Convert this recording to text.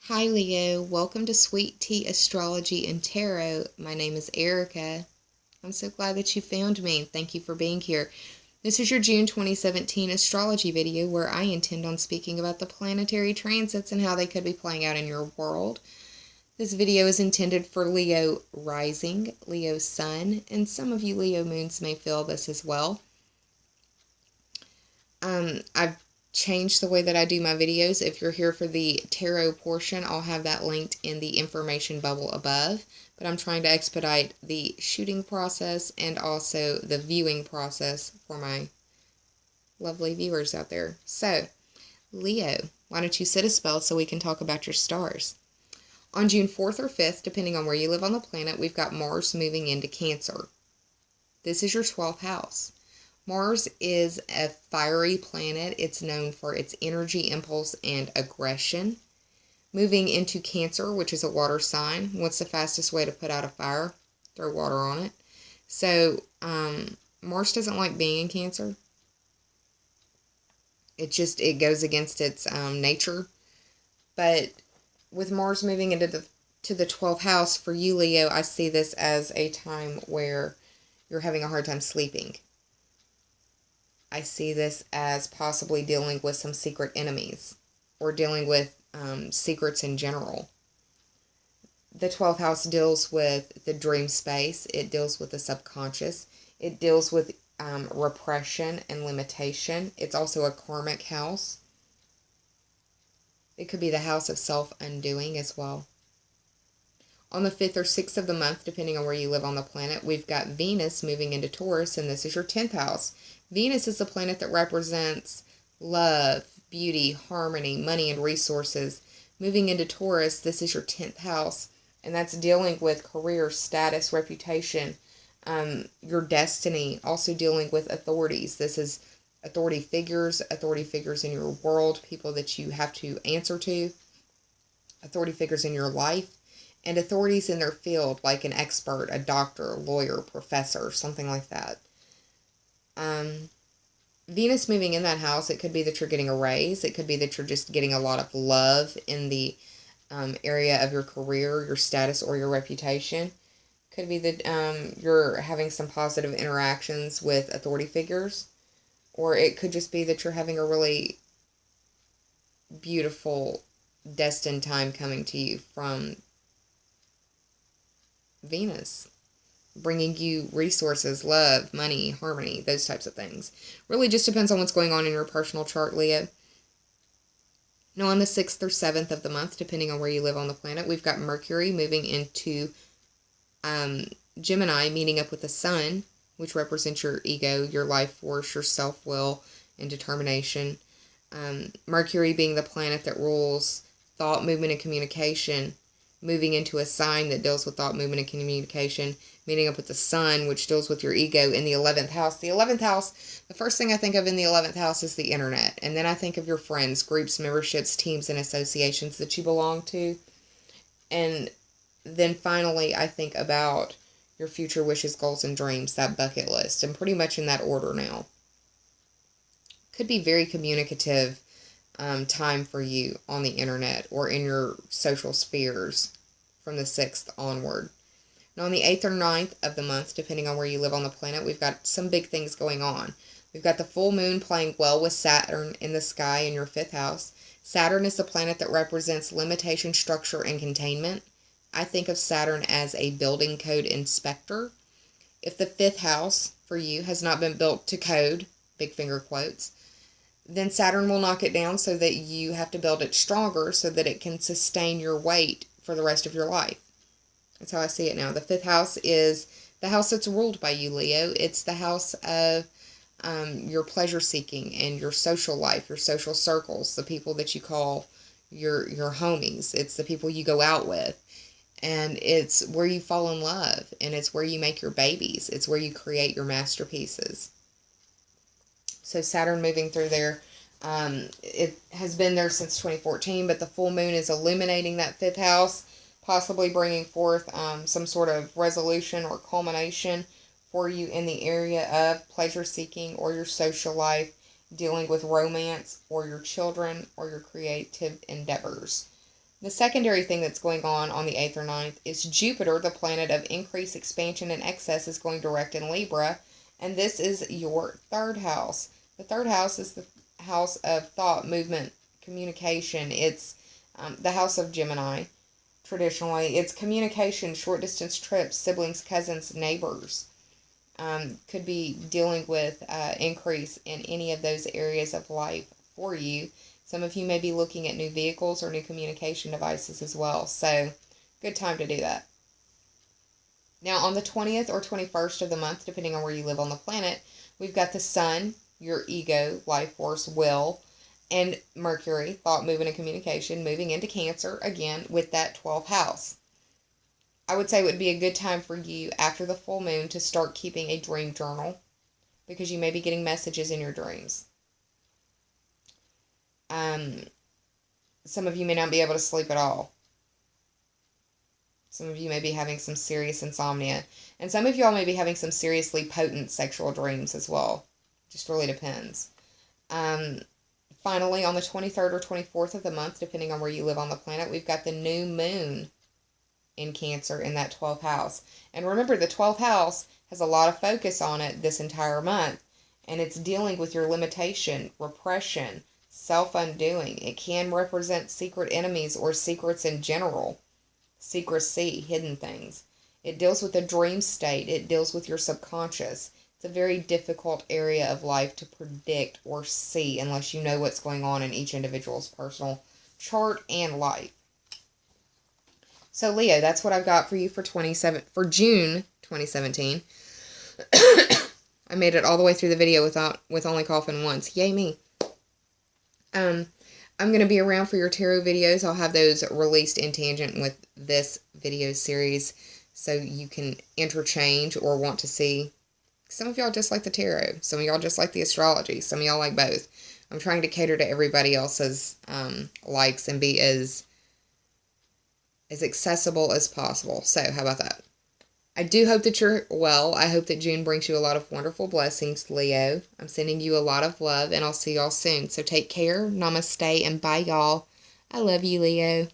Hi Leo, welcome to Sweet Tea Astrology and Tarot. My name is Erica. I'm so glad that you found me. Thank you for being here. This is your June 2017 astrology video where I intend on speaking about the planetary transits and how they could be playing out in your world. This video is intended for Leo rising, Leo sun, and some of you Leo moons may feel this as well. I've changed the way that I do my videos. If you're here for the tarot portion, I'll have that linked in the information bubble above. But I'm trying to expedite the shooting process and also the viewing process for my lovely viewers out there. So, Leo, why don't you sit a spell so we can talk about your stars? On June 4th or 5th, depending on where you live on the planet, we've got Mars moving into Cancer. This is your 12th house. Mars is a fiery planet. It's known for its energy, impulse, and aggression. Moving into Cancer, which is a water sign. What's the fastest way to put out a fire? Throw water on it. So, Mars doesn't like being in Cancer. It goes against its nature. But with Mars moving into the 12th house, for you, Leo, I see this as a time where you're having a hard time sleeping. I see this as possibly dealing with some secret enemies or dealing with secrets in general. The 12th house deals with the dream space. It deals with the subconscious. It deals with repression and limitation. It's also a karmic house. It could be the house of self-undoing as well. On the 5th or 6th of the month, depending on where you live on the planet, we've got Venus moving into Taurus, and this is your 10th house. Venus is the planet that represents love, beauty, harmony, money, and resources. Moving into Taurus, this is your 10th house, and that's dealing with career, status, reputation, your destiny, also dealing with authorities. This is authority figures in your world, people that you have to answer to, authority figures in your life, and authorities in their field, like an expert, a doctor, lawyer, professor, something like that. Venus moving in that house, it could be that you're getting a raise. It could be that you're just getting a lot of love in the area of your career, your status, or your reputation. Could be that you're having some positive interactions with authority figures. Or it could just be that you're having a really beautiful, destined time coming to you from Venus, bringing you resources, love, money, harmony, those types of things. Really just depends on what's going on in your personal chart, Leo. Now, on the 6th or 7th of the month, depending on where you live on the planet, we've got Mercury moving into Gemini, meeting up with the Sun, which represents your ego, your life force, your self-will, and determination. Mercury being the planet that rules thought, movement, and communication, moving into a sign that deals with thought, movement, and communication, meeting up with the Sun, which deals with your ego in the 11th house. The 11th house, the first thing I think of in the 11th house is the internet. And then I think of your friends, groups, memberships, teams, and associations that you belong to. And then finally, I think about your future wishes, goals, and dreams, that bucket list. And pretty much in that order now. Could be very communicative time for you on the internet or in your social spheres from the 6th onward. Now on the 8th or 9th of the month, depending on where you live on the planet, we've got some big things going on. We've got the full moon playing well with Saturn in the sky in your 5th house. Saturn is the planet that represents limitation, structure, and containment. I think of Saturn as a building code inspector. If the 5th house for you has not been built to code, big finger quotes, then Saturn will knock it down so that you have to build it stronger so that it can sustain your weight for the rest of your life. That's how I see it now. The 5th house is the house that's ruled by you, Leo. It's the house of your pleasure seeking and your social life, your social circles, the people that you call your homies. It's the people you go out with. And it's where you fall in love. And it's where you make your babies. It's where you create your masterpieces. So Saturn moving through there, it has been there since 2014, but the full moon is illuminating that 5th house, possibly bringing forth some sort of resolution or culmination for you in the area of pleasure seeking or your social life, dealing with romance or your children or your creative endeavors. The secondary thing that's going on the 8th or 9th is Jupiter, the planet of increase, expansion, and excess, is going direct in Libra, and this is your 3rd house. The 3rd house is the house of thought, movement, communication. It's the house of Gemini, traditionally. It's communication, short-distance trips, siblings, cousins, neighbors. Could be dealing with increase in any of those areas of life for you. Some of you may be looking at new vehicles or new communication devices as well. So, good time to do that. Now, on the 20th or 21st of the month, depending on where you live on the planet, we've got the Sun, your ego, life force, will, and Mercury, thought, movement, and communication, moving into Cancer, again, with that 12th house. I would say it would be a good time for you after the full moon to start keeping a dream journal, because you may be getting messages in your dreams. Some of you may not be able to sleep at all. Some of you may be having some serious insomnia. And some of y'all may be having some seriously potent sexual dreams as well. Just really depends. Finally, on the 23rd or 24th of the month, depending on where you live on the planet, we've got the new moon in Cancer in that 12th house. And remember, the 12th house has a lot of focus on it this entire month. And it's dealing with your limitation, repression, self-undoing. It can represent secret enemies or secrets in general. Secrecy, hidden things. It deals with the dream state. It deals with your subconscious. It's a very difficult area of life to predict or see unless you know what's going on in each individual's personal chart and life. So Leo, that's what I've got for you for June 2017. I made it all the way through the video with only coughing once. Yay me. I'm going to be around for your tarot videos. I'll have those released in tangent with this video series so you can interchange or want to see. Some of y'all just like the tarot. Some of y'all just like the astrology. Some of y'all like both. I'm trying to cater to everybody else's likes and be as accessible as possible. So, how about that? I do hope that you're well. I hope that June brings you a lot of wonderful blessings, Leo. I'm sending you a lot of love, and I'll see y'all soon. So take care, namaste, and bye, y'all. I love you, Leo.